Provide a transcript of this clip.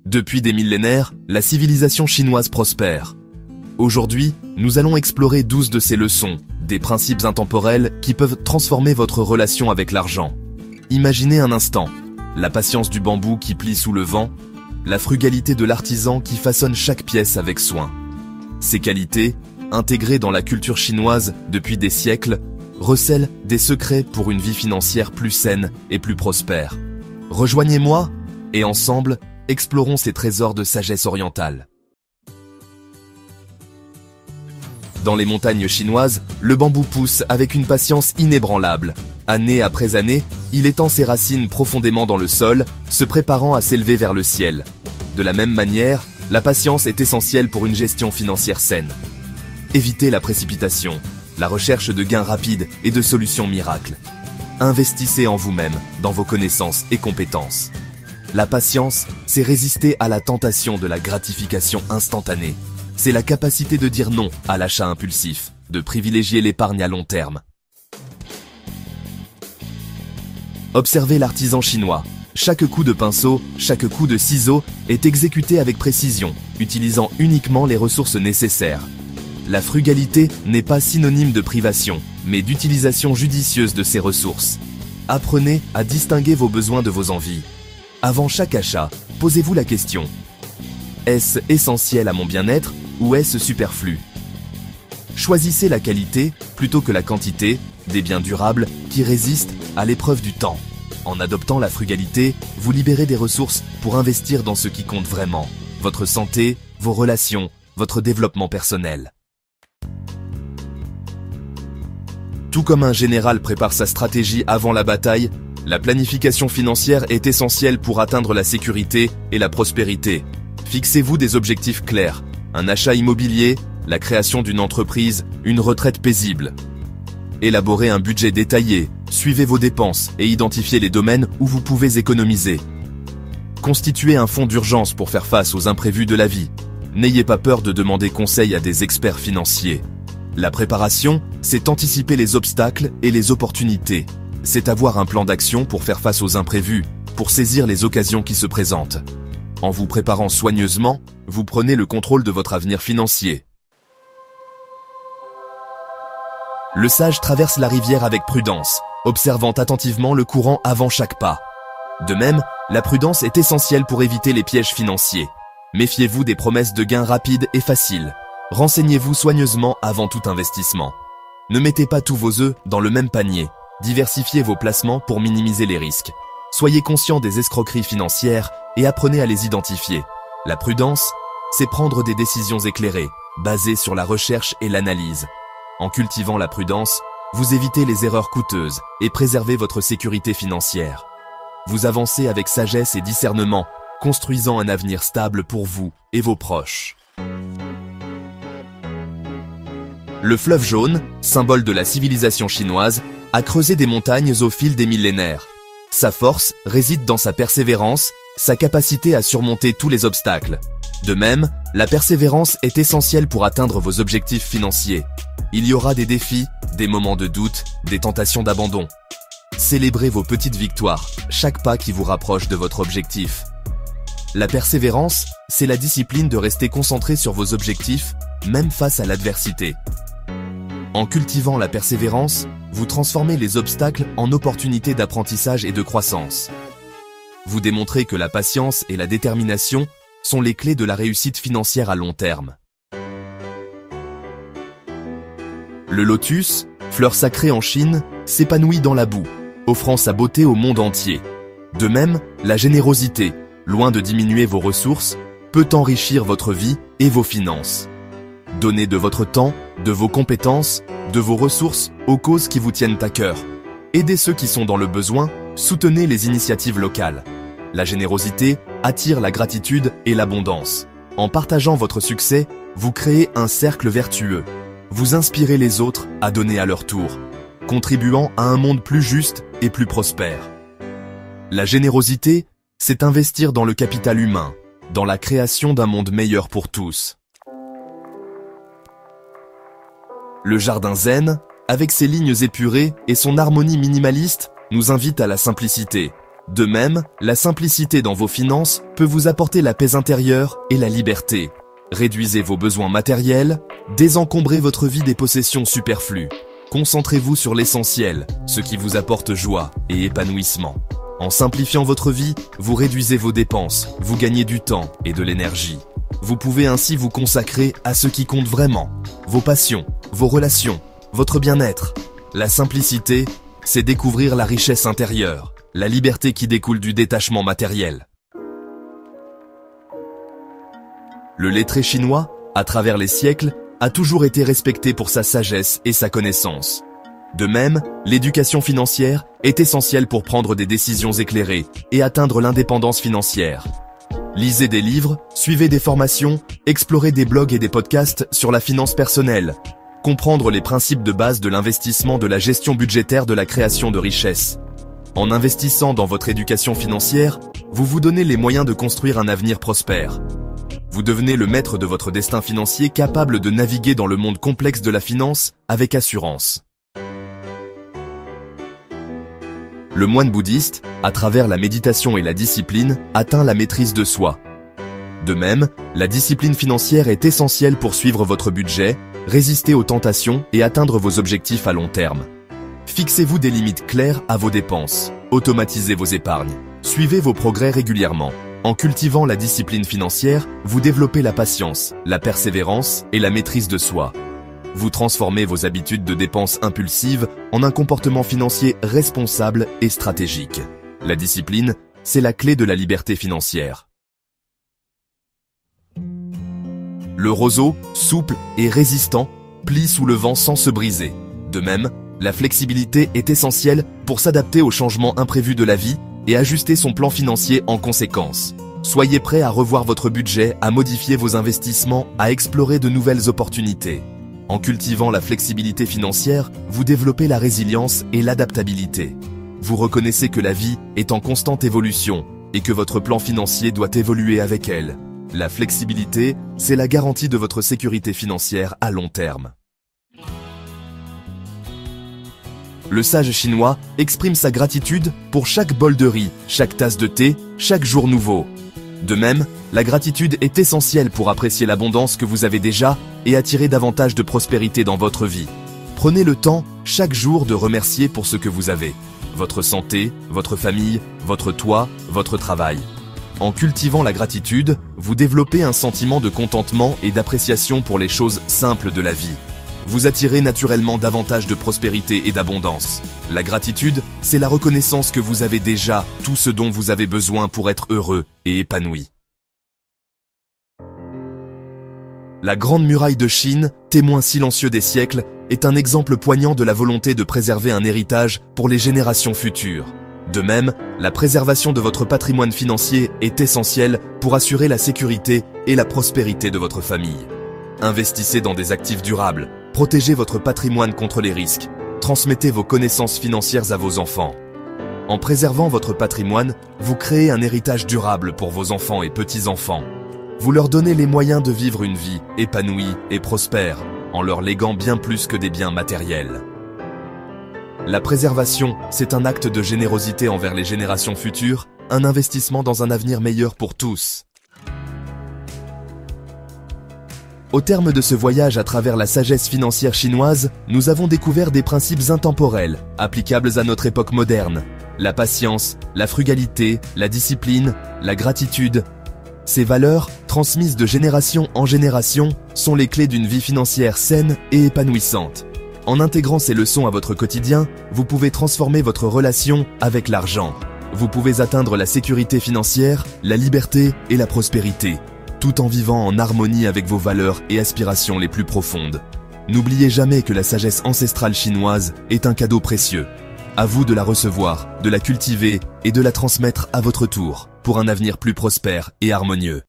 Depuis des millénaires, la civilisation chinoise prospère. Aujourd'hui, nous allons explorer 12 de ces leçons, des principes intemporels qui peuvent transformer votre relation avec l'argent. Imaginez un instant, la patience du bambou qui plie sous le vent, la frugalité de l'artisan qui façonne chaque pièce avec soin. Ces qualités, intégrées dans la culture chinoise depuis des siècles, recèlent des secrets pour une vie financière plus saine et plus prospère. Rejoignez-moi et ensemble, explorons ces trésors de sagesse orientale. Dans les montagnes chinoises, le bambou pousse avec une patience inébranlable. Année après année, il étend ses racines profondément dans le sol, se préparant à s'élever vers le ciel. De la même manière, la patience est essentielle pour une gestion financière saine. Évitez la précipitation, la recherche de gains rapides et de solutions miracles. Investissez en vous-même, dans vos connaissances et compétences. La patience, c'est résister à la tentation de la gratification instantanée. C'est la capacité de dire non à l'achat impulsif, de privilégier l'épargne à long terme. Observez l'artisan chinois. Chaque coup de pinceau, chaque coup de ciseau est exécuté avec précision, utilisant uniquement les ressources nécessaires. La frugalité n'est pas synonyme de privation, mais d'utilisation judicieuse de ces ressources. Apprenez à distinguer vos besoins de vos envies. Avant chaque achat, posez-vous la question: est-ce essentiel à mon bien-être ou est-ce superflu? Choisissez la qualité plutôt que la quantité des biens durables qui résistent à l'épreuve du temps. En adoptant la frugalité, vous libérez des ressources pour investir dans ce qui compte vraiment: votre santé, vos relations, votre développement personnel. Tout comme un général prépare sa stratégie avant la bataille, la planification financière est essentielle pour atteindre la sécurité et la prospérité. Fixez-vous des objectifs clairs: un achat immobilier, la création d'une entreprise, une retraite paisible. Élaborez un budget détaillé, suivez vos dépenses et identifiez les domaines où vous pouvez économiser. Constituez un fonds d'urgence pour faire face aux imprévus de la vie. N'ayez pas peur de demander conseil à des experts financiers. La préparation, c'est anticiper les obstacles et les opportunités. C'est avoir un plan d'action pour faire face aux imprévus, pour saisir les occasions qui se présentent. En vous préparant soigneusement, vous prenez le contrôle de votre avenir financier. Le sage traverse la rivière avec prudence, observant attentivement le courant avant chaque pas. De même, la prudence est essentielle pour éviter les pièges financiers. Méfiez-vous des promesses de gains rapides et faciles. Renseignez-vous soigneusement avant tout investissement. Ne mettez pas tous vos œufs dans le même panier. Diversifiez vos placements pour minimiser les risques. Soyez conscient des escroqueries financières et apprenez à les identifier. La prudence, c'est prendre des décisions éclairées, basées sur la recherche et l'analyse. En cultivant la prudence, vous évitez les erreurs coûteuses et préservez votre sécurité financière. Vous avancez avec sagesse et discernement, construisant un avenir stable pour vous et vos proches. Le fleuve jaune, symbole de la civilisation chinoise, a creusé des montagnes au fil des millénaires. Sa force réside dans sa persévérance, sa capacité à surmonter tous les obstacles. De même, la persévérance est essentielle pour atteindre vos objectifs financiers. Il y aura des défis, des moments de doute, des tentations d'abandon. Célébrez vos petites victoires, chaque pas qui vous rapproche de votre objectif. La persévérance, c'est la discipline de rester concentré sur vos objectifs, même face à l'adversité. En cultivant la persévérance, vous transformez les obstacles en opportunités d'apprentissage et de croissance. Vous démontrez que la patience et la détermination sont les clés de la réussite financière à long terme. Le lotus, fleur sacrée en Chine, s'épanouit dans la boue, offrant sa beauté au monde entier. De même, la générosité, loin de diminuer vos ressources, peut enrichir votre vie et vos finances. Donnez de votre temps, de vos compétences, de vos ressources aux causes qui vous tiennent à cœur. Aidez ceux qui sont dans le besoin, soutenez les initiatives locales. La générosité attire la gratitude et l'abondance. En partageant votre succès, vous créez un cercle vertueux. Vous inspirez les autres à donner à leur tour, contribuant à un monde plus juste et plus prospère. La générosité, c'est investir dans le capital humain, dans la création d'un monde meilleur pour tous. Le jardin zen, avec ses lignes épurées et son harmonie minimaliste, nous invite à la simplicité. De même, la simplicité dans vos finances peut vous apporter la paix intérieure et la liberté. Réduisez vos besoins matériels, désencombrez votre vie des possessions superflues. Concentrez-vous sur l'essentiel, ce qui vous apporte joie et épanouissement. En simplifiant votre vie, vous réduisez vos dépenses, vous gagnez du temps et de l'énergie. Vous pouvez ainsi vous consacrer à ce qui compte vraiment, vos passions, vos relations, votre bien-être. La simplicité, c'est découvrir la richesse intérieure, la liberté qui découle du détachement matériel. Le lettré chinois, à travers les siècles, a toujours été respecté pour sa sagesse et sa connaissance. De même, l'éducation financière est essentielle pour prendre des décisions éclairées et atteindre l'indépendance financière. Lisez des livres, suivez des formations, explorez des blogs et des podcasts sur la finance personnelle. Comprendre les principes de base de l'investissement, de la gestion budgétaire, de la création de richesses. En investissant dans votre éducation financière, vous vous donnez les moyens de construire un avenir prospère. Vous devenez le maître de votre destin financier, capable de naviguer dans le monde complexe de la finance avec assurance. Le moine bouddhiste, à travers la méditation et la discipline, atteint la maîtrise de soi. De même, la discipline financière est essentielle pour suivre votre budget, résister aux tentations et atteindre vos objectifs à long terme. Fixez-vous des limites claires à vos dépenses, automatisez vos épargnes, suivez vos progrès régulièrement. En cultivant la discipline financière, vous développez la patience, la persévérance et la maîtrise de soi. Vous transformez vos habitudes de dépenses impulsives en un comportement financier responsable et stratégique. La discipline, c'est la clé de la liberté financière. Le roseau, souple et résistant, plie sous le vent sans se briser. De même, la flexibilité est essentielle pour s'adapter aux changements imprévus de la vie et ajuster son plan financier en conséquence. Soyez prêt à revoir votre budget, à modifier vos investissements, à explorer de nouvelles opportunités. En cultivant la flexibilité financière, vous développez la résilience et l'adaptabilité. Vous reconnaissez que la vie est en constante évolution et que votre plan financier doit évoluer avec elle. La flexibilité, c'est la garantie de votre sécurité financière à long terme. Le sage chinois exprime sa gratitude pour chaque bol de riz, chaque tasse de thé, chaque jour nouveau. De même, la gratitude est essentielle pour apprécier l'abondance que vous avez déjà et attirer davantage de prospérité dans votre vie. Prenez le temps, chaque jour, de remercier pour ce que vous avez. Votre santé, votre famille, votre toit, votre travail. En cultivant la gratitude, vous développez un sentiment de contentement et d'appréciation pour les choses simples de la vie. Vous attirez naturellement davantage de prospérité et d'abondance. La gratitude, c'est la reconnaissance que vous avez déjà tout ce dont vous avez besoin pour être heureux et épanoui. La Grande Muraille de Chine, témoin silencieux des siècles, est un exemple poignant de la volonté de préserver un héritage pour les générations futures. De même, la préservation de votre patrimoine financier est essentielle pour assurer la sécurité et la prospérité de votre famille. Investissez dans des actifs durables, protégez votre patrimoine contre les risques, transmettez vos connaissances financières à vos enfants. En préservant votre patrimoine, vous créez un héritage durable pour vos enfants et petits-enfants. Vous leur donnez les moyens de vivre une vie épanouie et prospère, en leur léguant bien plus que des biens matériels. La préservation, c'est un acte de générosité envers les générations futures, un investissement dans un avenir meilleur pour tous. Au terme de ce voyage à travers la sagesse financière chinoise, nous avons découvert des principes intemporels, applicables à notre époque moderne. La patience, la frugalité, la discipline, la gratitude. Ces valeurs, transmises de génération en génération, sont les clés d'une vie financière saine et épanouissante. En intégrant ces leçons à votre quotidien, vous pouvez transformer votre relation avec l'argent. Vous pouvez atteindre la sécurité financière, la liberté et la prospérité, tout en vivant en harmonie avec vos valeurs et aspirations les plus profondes. N'oubliez jamais que la sagesse ancestrale chinoise est un cadeau précieux. À vous de la recevoir, de la cultiver et de la transmettre à votre tour, pour un avenir plus prospère et harmonieux.